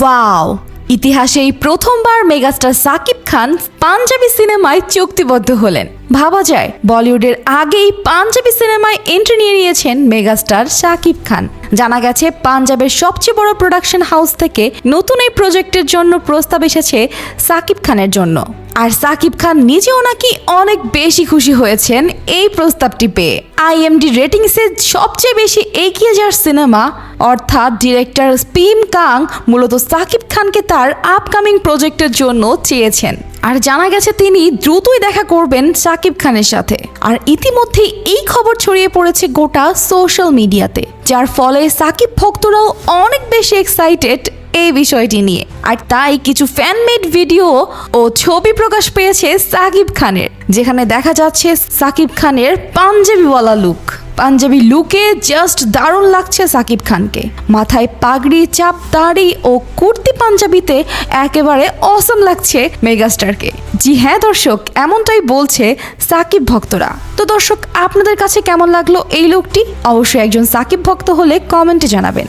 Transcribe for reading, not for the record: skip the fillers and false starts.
Wow, ইতিহাসে এই প্রথমবার মেগাস্টার সাকিব খান পাঞ্জাবি সিনেমায় চুক্তিবদ্ধ হলেন। ভাবা যায় বলিউডের আগেই পাঞ্জাবি সিনেমায় এন্ট্রি নিয়ে নিয়েছেন মেগাস্টার সাকিব খান। জানা গেছে পাঞ্জাবের সবচেয়ে বড় প্রোডাকশন হাউস থেকে নতুন এই প্রজেক্টের জন্য প্রস্তাব এসেছে সাকিব খানের জন্য। আর সাকিব খান নিজেও নাকি অনেক বেশি খুশি হয়েছেন এই প্রস্তাবটি পেয়ে। IMDb রেটিংসে সবচেয়ে বেশি এগিয়ে যাওয়ার সিনেমা অর্থাৎ ডিরেক্টর স্পিম কাং মূলত সাকিব খানকে তার আপকামিং প্রজেক্টের জন্য চেয়েছেন। আর জানা গেছে তিনি দ্রুতই দেখা করবেন সাকিব খানের সাথে। আর ইতিমধ্যেই এই খবর ছড়িয়ে পড়েছে গোটা সোশ্যাল মিডিয়াতে, যার ফলে সাকিব ভক্তরাও অনেক বেশি এক্সাইটেড এই বিষয়টি নিয়ে। আর তাই কিছু ফ্যানমেড ভিডিও ও ছবি প্রকাশ পেয়েছে সাকিব খানের, যেখানে দেখা যাচ্ছে সাকিব খানের পাঞ্জাবিওয়ালা লুক। পাঞ্জাবি লুকে জাস্ট দারুণ লাগছে সাকিব খানকে। মাথায় পাগড়ি, চাপ দাড়ি ও কুর্তি পাঞ্জাবিতে একেবারে অসম লাগছে মেগাস্টারকে। জি হ্যাঁ দর্শক, এমনটাই বলছে সাকিব ভক্তরা। তো দর্শক, আপনাদের কাছে কেমন লাগলো এই লুকটি? অবশ্যই একজন সাকিব ভক্ত হলে কমেন্টে জানাবেন।